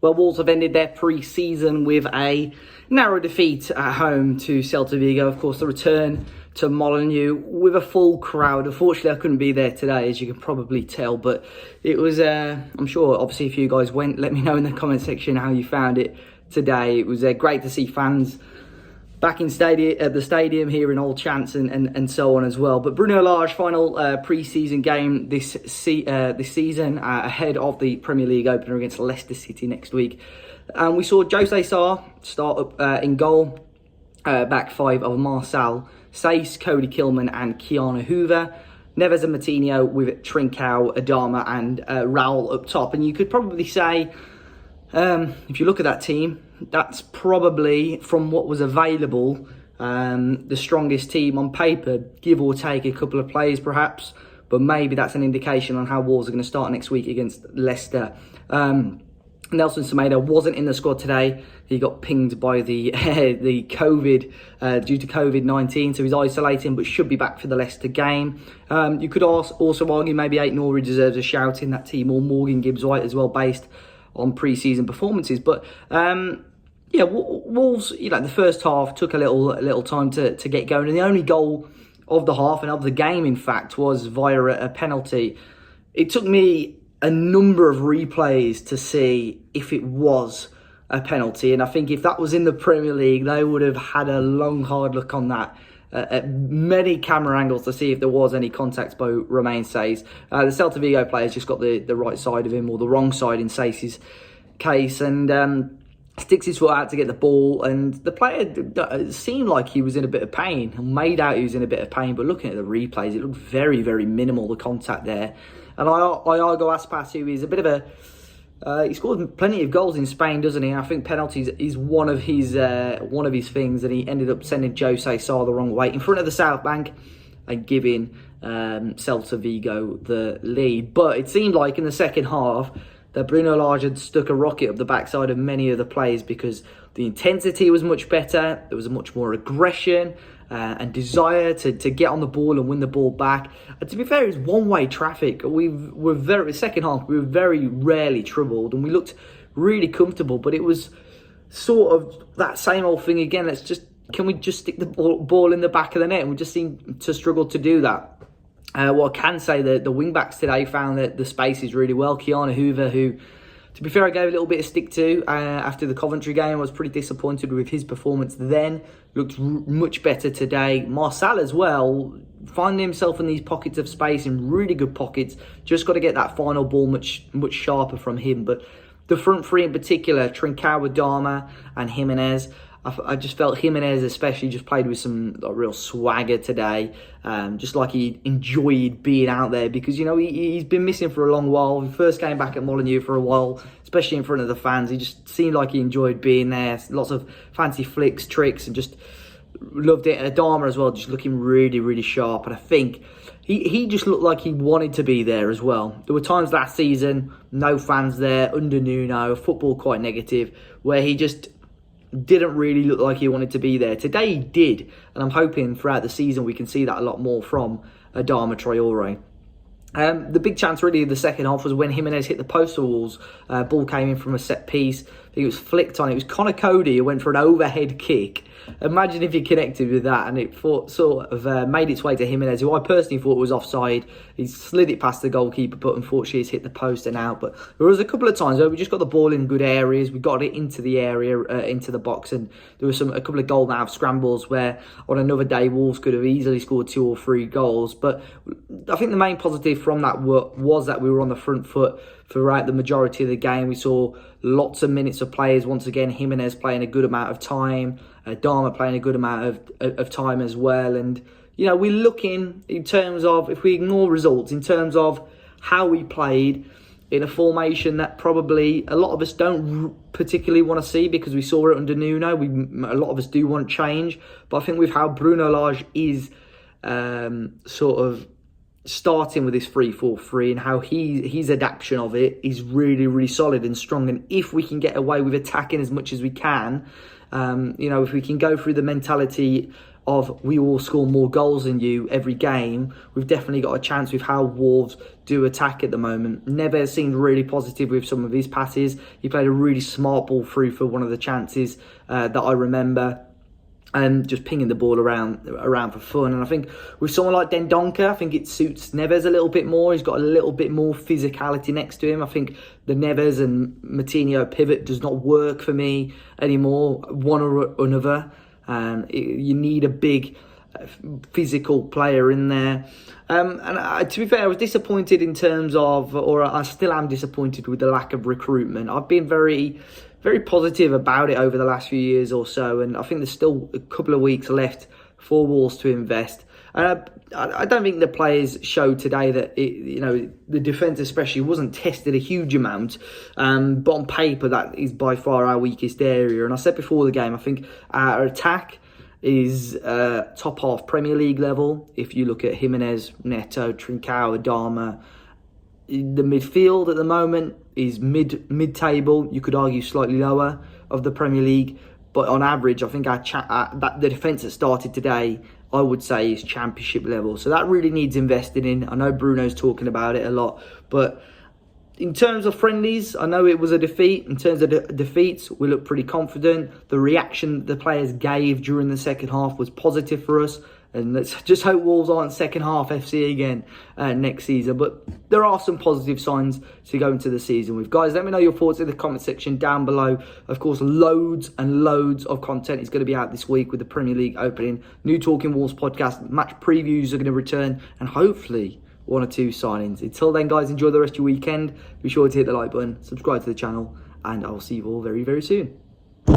Well, Wolves have ended their pre-season with a narrow defeat at home to Celta Vigo. Of course, the return to Molineux with a full crowd. Unfortunately, I couldn't be there today, as you can probably tell. But it was, I'm sure, obviously, if you guys went, let me know in the comment section how you found it today. It was great to see fans back in the stadium here in Old Chance and so on as well. But Bruno Lage, final pre-season game this season ahead of the Premier League opener against Leicester City next week. And we saw Jose Sarr start up in goal, back five of Marcel, Saïss, Cody Kilman and Keanu Hoover. Neves and Matinho with Trincao, Adama and Raul up top. And you could probably say, if you look at that team, that's probably, from what was available, the strongest team on paper, give or take a couple of players perhaps, but maybe that's an indication on how Wolves are going to start next week against Leicester. Nelson Semedo wasn't in the squad today. He got pinged by the COVID due to COVID-19, so he's isolating, but should be back for the Leicester game. You could also argue maybe Aït-Nouri deserves a shout in that team, or Morgan Gibbs-White as well, based on pre-season performances. But yeah, Wolves, the first half took a little time to get going, and the only goal of the half and of the game, in fact, was via a penalty. It took me a number of replays to see if it was a penalty, and I think if that was in the Premier League, they would have had a long, hard look on that at many camera angles to see if there was any contact by Romain Saïss. The Celta Vigo players just got the right side of him, or the wrong side in Saïss's case, and sticks his foot out to get the ball, and the player seemed like he was in a bit of pain, and made out he was in a bit of pain, but looking at the replays, it looked very, very minimal, the contact there. And Iago Aspas, who is a bit of a... he scored plenty of goals in Spain, doesn't he? And I think penalties is one of his things, and he ended up sending Jose Sarr the wrong way in front of the South Bank and giving Celta Vigo the lead. But it seemed like in the second half that Bruno Lage had stuck a rocket up the backside of many of the players, because the intensity was much better. There was much more aggression and desire to get on the ball and win the ball back. And to be fair, it's one-way traffic. Second half, we were very rarely troubled, and we looked really comfortable. But it was sort of that same old thing again. Can we just stick the ball in the back of the net? And we just seem to struggle to do that. What I can say, that the wing-backs today found that the spaces really well. Keanu Hoover, who, to be fair, I gave a little bit of stick to after the Coventry game. I was pretty disappointed with his performance then. Looked much better today. Marcel as well, finding himself in these pockets of space, in really good pockets. Just got to get that final ball much sharper from him. But the front three in particular, Trincao, Adama and Jimenez, I just felt Jimenez especially just played with some real swagger today. Just like he enjoyed being out there, because, he's been missing for a long while. He first came back at Molineux for a while, especially in front of the fans. He just seemed like he enjoyed being there. Lots of fancy flicks, tricks, and just loved it. Adama as well, just looking really, really sharp. And I think he just looked like he wanted to be there as well. There were times last season, no fans there, under Nuno, football quite negative, where he just didn't really look like he wanted to be there. Today he did, and I'm hoping throughout the season we can see that a lot more from Adama Traore. The big chance really of the second half was when Jimenez hit the poster walls. Ball came in from a set piece. I think it was flicked on. It was Connor Cody who went for an overhead kick. Imagine if he connected with that, and it sort of made its way to Jimenez, who I personally thought was offside. He slid it past the goalkeeper, but unfortunately it's hit the post and out. But there was a couple of times where we just got the ball in good areas. We got it into the area, into the box, and there was a couple of goal out scrambles where on another day Wolves could have easily scored 2 or 3 goals. But I think the main positive from that was that we were on the front foot throughout the majority of the game. We saw lots of minutes of players. Once again, Jimenez playing a good amount of time, Dharma playing a good amount of time as well. And, we're looking, in terms of, if we ignore results, in terms of how we played in a formation that probably a lot of us don't particularly want to see, because we saw it under Nuno. A lot of us do want change. But I think with how Bruno Lage is sort of starting with this 3-4-3 and how his adaptation of it is really, really solid and strong. And if we can get away with attacking as much as we can, if we can go through the mentality of we will score more goals than you every game, we've definitely got a chance with how Wolves do attack at the moment. Neves seemed really positive with some of his passes. He played a really smart ball through for one of the chances that I remember. And just pinging the ball around for fun. And I think with someone like Dendoncker, I think it suits Neves a little bit more. He's got a little bit more physicality next to him. I think the Neves and Matinho pivot does not work for me anymore, one or another. You need a big physical player in there. To be fair, I was disappointed in terms of, or I still am disappointed with the lack of recruitment. I've been very positive about it over the last few years or so, and I think there's still a couple of weeks left for Wolves to invest. And I don't think the players showed today that the defence especially wasn't tested a huge amount, but on paper that is by far our weakest area. And I said before the game, I think our attack is top half Premier League level. If you look at Jimenez, Neto, Trincao, Adama, the midfield at the moment is mid-table. You could argue slightly lower of the Premier League, but on average, I think the defence that started today, I would say, is Championship level. So that really needs investing in. I know Bruno's talking about it a lot, but in terms of friendlies, I know it was a defeat. In terms of defeats, we look pretty confident. The reaction the players gave during the second half was positive for us. And let's just hope Wolves aren't second half FC again next season. But there are some positive signs to go into the season with. Guys, let me know your thoughts in the comment section down below. Of course, loads and loads of content is going to be out this week with the Premier League opening. New Talking Wolves podcast, match previews are going to return. And hopefully, 1 or 2 signings. Until then, guys, enjoy the rest of your weekend. Be sure to hit the like button, subscribe to the channel. And I'll see you all very, very soon.